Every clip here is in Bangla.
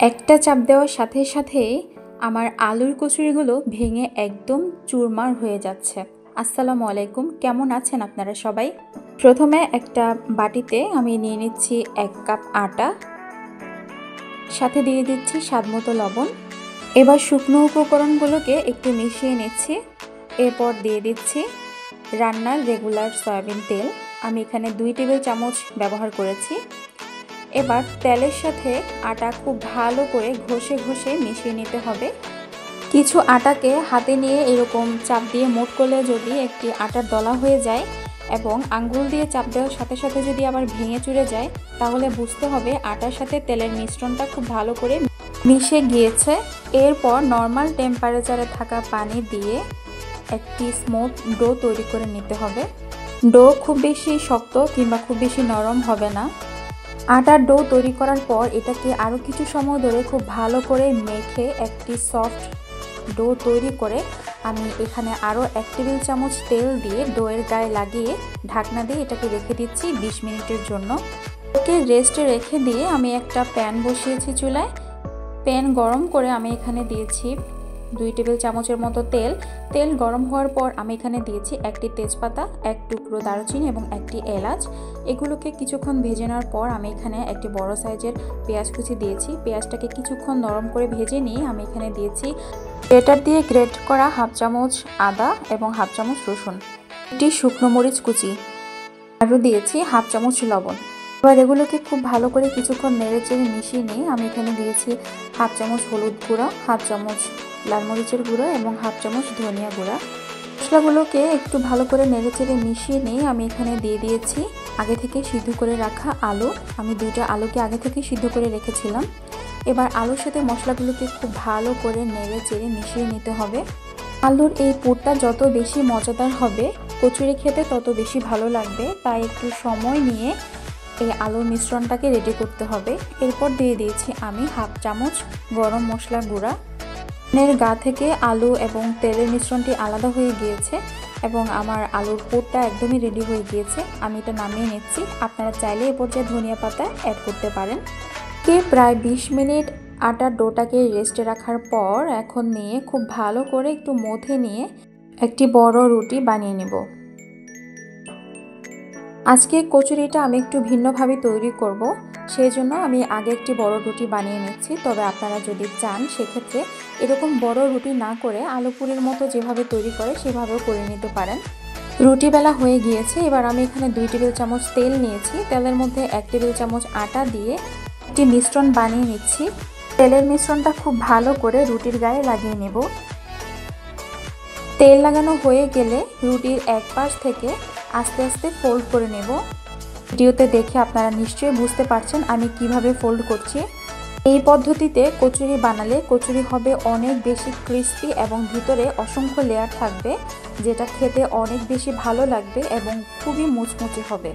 একটা চাপ দেওয়ার সাথে সাথে আমার আলুর কচুরিগুলো ভেঙে একদম চুরমার হয়ে যাচ্ছে। আসসালামু আলাইকুম, কেমন আছেন আপনারা সবাই? প্রথমে একটা বাটিতে আমি নিয়ে নিচ্ছি 1 কাপ আটা, সাথে দিয়ে দিচ্ছি স্বাদমতো লবণ। এবার শুকনো উপকরণগুলোকে একটু মিশিয়ে নিচ্ছি। এরপর দিয়ে দিচ্ছি রান্নার রেগুলার সয়াবিন তেল। আমি এখানে 2 টেবিল চামচ ব্যবহার করেছি। এবার তেলের সাথে আটা খুব ভালো করে ঘষে ঘষে মিশিয়ে নিতে হবে। কিছু আটাকে হাতে নিয়ে এরকম চাপ দিয়ে মোট করলে যদি একটি আটার দলা হয়ে যায় এবং আঙ্গুল দিয়ে চাপ দেওয়ার সাথে সাথে যদি আবার ভেঙে চুরে যায়, তাহলে বুঝতে হবে আটার সাথে তেলের মিশ্রণটা খুব ভালো করে মিশে গিয়েছে। এরপর নর্মাল টেম্পারেচারে থাকা পানি দিয়ে একটি স্মুথ ডো তৈরি করে নিতে হবে। ডো খুব বেশি শক্ত কিংবা খুব বেশি নরম হবে না। আটার ডো তৈরি করার পর এটাকে আরও কিছু সময় ধরে খুব ভালো করে মেখে একটি সফট ডো তৈরি করে আমি এখানে আরও 1 টেবিল চামচ তেল দিয়ে ডোয়ের গায়ে লাগিয়ে ঢাকনা দিয়ে এটাকে রেখে দিচ্ছি 20 মিনিটের জন্য। ওকে রেস্টে রেখে দিয়ে আমি একটা প্যান বসিয়েছি চুলায়। প্যান গরম করে আমি এখানে দিয়েছি 2 টেবিল চামচের মতো তেল। তেল গরম হওয়ার পর আমি এখানে দিয়েছি একটি তেজপাতা, 1 টুকরো দারুচিনি এবং একটি এলাচ। এগুলোকে কিছুক্ষণ ভেজে নেওয়ার পর আমি এখানে একটি বড় সাইজের পেঁয়াজ কুচি দিয়েছি। পেঁয়াজটাকে কিছুক্ষণ নরম করে ভেজে নিয়ে আমি এখানে দিয়েছি গ্রেটার দিয়ে গ্রেট করা 1/2 চামচ আদা এবং 1/2 চামচ রসুন, একটি শুকনো মরিচ কুচি, আরও দিয়েছি 1/2 চামচ লবণ। এবার এগুলোকে খুব ভালো করে কিছুক্ষণ নেড়ে চেড়ে মিশিয়ে নিয়ে আমি এখানে দিয়েছি 1/2 চামচ হলুদ গুঁড়া, 1/2 চামচ লাল মরিচের গুঁড়া এবং 1/2 চামচ ধনিয়া গুঁড়া। মশলাগুলোকে একটু ভালো করে নেড়ে চেড়ে মিশিয়ে নিয়ে আমি এখানে দিয়ে দিয়েছি আগে থেকে সিদ্ধ করে রাখা আলু। আমি 2টা আলুকে আগে থেকে সিদ্ধ করে রেখেছিলাম। এবার আলুর সাথে মশলাগুলোকে খুব ভালো করে নেড়ে চেড়ে মিশিয়ে নিতে হবে। আলুর এই পুরটা যত বেশি মজাদার হবে, কচুরি খেতে তত বেশি ভালো লাগবে, তাই একটু সময় নিয়ে এই আলুর মিশ্রণটাকে রেডি করতে হবে। এরপর দিয়ে দিয়েছি আমি 1/2 চামচ গরম মশলা গুঁড়া। প্যানের গা থেকে আলু এবং তেলের মিশ্রণটি আলাদা হয়ে গিয়েছে এবং আমার আলুর পুরটা একদমই রেডি হয়ে গিয়েছে। আমি এটা নামিয়ে নিচ্ছি। আপনারা চাইলে এ পর্যায়ে ধনিয়া পাতা অ্যাড করতে পারেন। প্রায় 20 মিনিট আটার ডোটাকে রেস্টে রাখার পর এখন নিয়ে খুব ভালো করে একটু মথে নিয়ে একটি বড় রুটি বানিয়ে নেব। আজকে কচুরিটা আমি একটু ভিন্নভাবে তৈরি করব, সেই জন্য আমি আগে একটি বড় রুটি বানিয়ে নিচ্ছি। তবে আপনারা যদি চান সেক্ষেত্রে এরকম বড় রুটি না করে আলু পুরির মতো যেভাবে তৈরি করে সেভাবেও করে নিতে পারেন। রুটি বেলা হয়ে গিয়েছে। এবার আমি এখানে 2 টেবিল চামচ তেল নিয়েছি। তেলের মধ্যে 1 টেবিল চামচ আটা দিয়ে একটি মিশ্রণ বানিয়ে নিচ্ছি। তেলের মিশ্রণটা খুব ভালো করে রুটির গায়ে লাগিয়ে নেব। তেল লাগানো হয়ে গেলে রুটির এক পাশ থেকে আস্তে আস্তে ফোল্ড করে নেব। ভিডিওতে দেখে আপনারা নিশ্চয়ই বুঝতে পারছেন আমি কিভাবে ফোল্ড করছি। এই পদ্ধতিতে কচুরি বানালে কচুরি হবে অনেক বেশি ক্রিস্পি এবং ভিতরে অসংখ্য লেয়ার থাকবে, যেটা খেতে অনেক বেশি ভালো লাগবে এবং খুবই মুচমুচে হবে।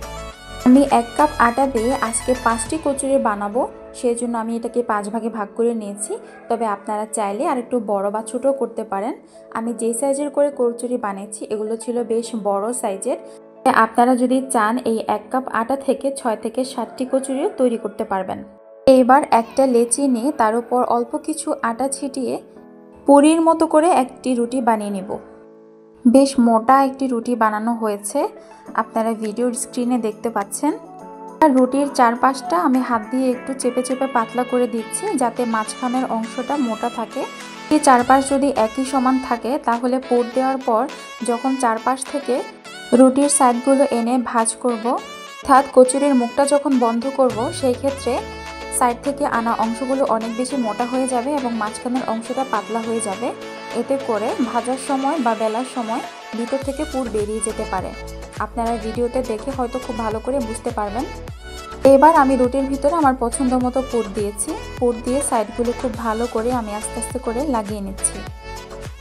আমি 1 কাপ আটা দিয়ে আজকে 5টি কচুরি বানাবো, সেই জন্য আমি এটাকে 5 ভাগে ভাগ করে নিয়েছি। তবে আপনারা চাইলে আর একটু বড় বা ছোটো করতে পারেন। আমি যেই সাইজের করে কচুরি বানিয়েছি এগুলো ছিল বেশ বড় সাইজের। আপনারা যদি চান এই 1 কাপ আটা থেকে 6 থেকে 7টি কচুরিও তৈরি করতে পারবেন। এবার একটা লেচি নিয়ে তার উপর অল্প কিছু আটা ছিটিয়ে পুরির মতো করে একটি রুটি বানিয়ে নেব। বেশ মোটা একটি রুটি বানানো হয়েছে, আপনারা ভিডিওর স্ক্রিনে দেখতে পাচ্ছেন। আর রুটির চারপাশটা আমি হাত দিয়ে একটু চেপে চেপে পাতলা করে দিচ্ছি, যাতে মাঝখানের অংশটা মোটা থাকে। এই চারপাশ যদি একই সমান থাকে তাহলে পুর দেওয়ার পর যখন চারপাশ থেকে রুটির সাইডগুলো এনে ভাঁজ করব, অর্থাৎ কচুরির মুখটা যখন বন্ধ করব, সেই ক্ষেত্রে সাইড থেকে আনা অংশগুলো অনেক বেশি মোটা হয়ে যাবে এবং মাঝখানের অংশটা পাতলা হয়ে যাবে। এতে করে ভাজার সময় বা বেলার সময় ভিতর থেকে পুর বেরিয়ে যেতে পারে। আপনারা ভিডিওতে দেখে হয়তো খুব ভালো করে বুঝতে পারবেন। এবার আমি রুটির ভিতরে আমার পছন্দ মতো পুর দিয়েছি। পুর দিয়ে সাইডগুলো খুব ভালো করে আমি আস্তে আস্তে করে লাগিয়ে নিচ্ছি।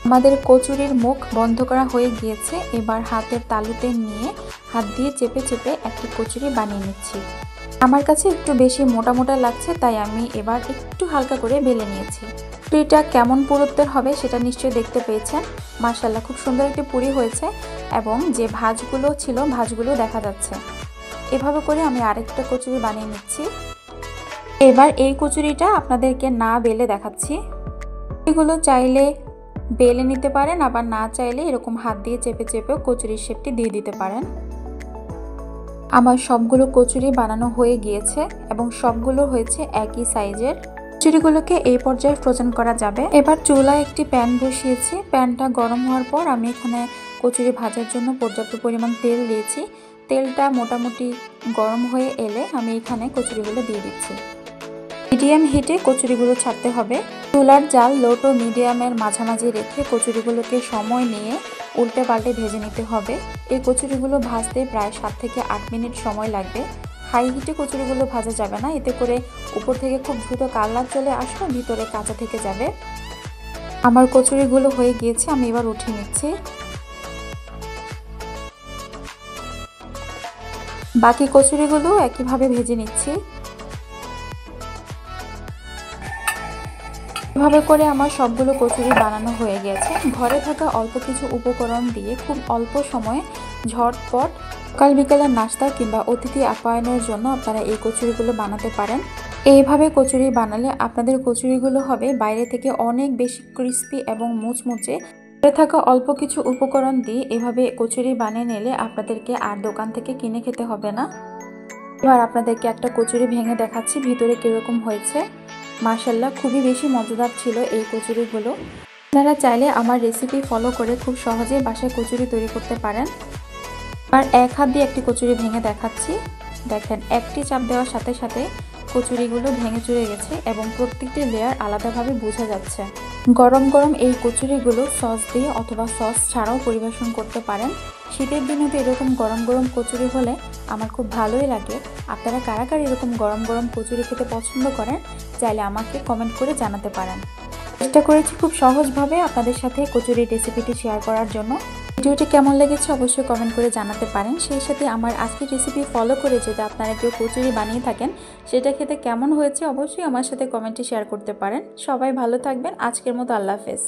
আমাদের কচুরির মুখ বন্ধ করা হয়ে গিয়েছে। এবার হাতের তালুতে নিয়ে হাত দিয়ে চেপে চেপে একটি কচুরি বানিয়ে নিচ্ছি। আমার কাছে একটু বেশি মোটা মোটা লাগছে, তাই আমি এবার একটু হালকা করে বেলে নিয়েছি। পুরিটা কেমন পুরুত্বের হবে সেটা নিশ্চয়ই দেখতে পেয়েছেন। মাশাআল্লাহ, খুব সুন্দর একটি পুরি হয়েছে এবং যে ভাঁজগুলো ছিল ভাঁজগুলো দেখা যাচ্ছে। এভাবে করে আমি আরেকটা কচুরি বানিয়ে নিচ্ছি। এবার এই কচুরিটা আপনাদেরকে না বেলে দেখাচ্ছি। এগুলো চাইলে বেলে নিতে পারেন, আবার না চাইলে এরকম হাত দিয়ে চেপে চেপেও কচুরির শেপটি দিয়ে দিতে পারেন। আমার সবগুলো কচুরি বানানো হয়ে গিয়েছে এবং সবগুলো হয়েছে একই সাইজের। কচুরিগুলোকে এই পর্যায়ে ফ্রোজেন করা যাবে। এবার চুলায় একটি প্যান বসিয়েছি। প্যানটা গরম হওয়ার পর আমি এখানে কচুরি ভাজার জন্য পর্যাপ্ত পরিমাণ তেল দিয়েছি। তেলটা মোটামুটি গরম হয়ে এলে আমি এখানে কচুরিগুলো দিয়ে দিচ্ছি। মিডিয়াম হিটে কচুরিগুলো ছাড়তে হবে। চুলার জাল লো টু মিডিয়ামের মাঝামাঝি রেখে কচুরিগুলোকে সময় নিয়ে উল্টে পাল্টে ভেজে নিতে হবে। এই কচুরিগুলো ভাজতে প্রায় 7 থেকে 8 মিনিট সময় লাগবে। হাই হিটে কচুরিগুলো ভাজা যাবে না, এতে করে উপর থেকে খুব দ্রুত কালার চলে আসবে, ভিতরে কাঁচা থেকে যাবে। আমার কচুরিগুলো হয়ে গিয়েছে, আমি এবার উঠিয়ে নিচ্ছি। বাকি কচুরিগুলো একইভাবে ভেজে নিচ্ছি। এভাবে করে আমার সবগুলো কচুরি বানানো হয়ে গেছে। ঘরে থাকা অল্প কিছু উপকরণ দিয়ে খুব অল্প সময়ে ঝটপট সকাল বিকালের নাস্তা কিংবা অতিথি আপ্যায়নের জন্য আপনারা এই কচুরিগুলো বানাতে পারেন। এইভাবে কচুরি বানালে আপনাদের কচুরিগুলো হবে বাইরে থেকে অনেক বেশি ক্রিস্পি এবং মুচমুচে। ঘরে থাকা অল্প কিছু উপকরণ দিয়ে এভাবে কচুরি বানিয়ে নিলে আপনাদেরকে আর দোকান থেকে কিনে খেতে হবে না। এবার আপনাদেরকে একটা কচুরি ভেঙে দেখাচ্ছি ভিতরে কিরকম হয়েছে। মাশাআল্লাহ, খুবই বেশি মজাদার ছিল এই কচুরিগুলো। আপনারা চাইলে আমার রেসিপি ফলো করে খুব সহজেই বাসায় কচুরি তৈরি করতে পারেন। আর এক হাত দিয়ে একটি কচুরি ভেঙে দেখাচ্ছি। দেখেন, একটি চাপ দেওয়ার সাথে সাথে কচুরিগুলো ভেঙে চুরে গেছে এবং প্রত্যেকটি লেয়ার আলাদাভাবে বোঝা যাচ্ছে। গরম গরম এই কচুরিগুলো সস দিয়ে অথবা সস ছাড়াও পরিবেশন করতে পারেন। শীতের দিনে তো এরকম গরম গরম কচুরি হলে আমার খুব ভালোই লাগে। আপনারা কারা কারা এরকম গরম গরম কচুরি খেতে পছন্দ করেন, চাইলে আমাকে কমেন্ট করে জানাতে পারেন। চেষ্টা করেছি খুব সহজভাবে আপনাদের সাথে কচুরির রেসিপিটি শেয়ার করার জন্য। ভিডিওটি কেমন লেগেছে অবশ্যই কমেন্ট করে জানাতে পারেন। সেই সাথে আমার আজকের রেসিপি ফলো করে যদি আপনারা কেউ কচুরি বানিয়ে থাকেন, সেটা খেতে কেমন হয়েছে অবশ্যই আমার সাথে কমেন্টে শেয়ার করতে পারেন। সবাই ভালো থাকবেন। আজকের মতো আল্লাহ হাফেজ।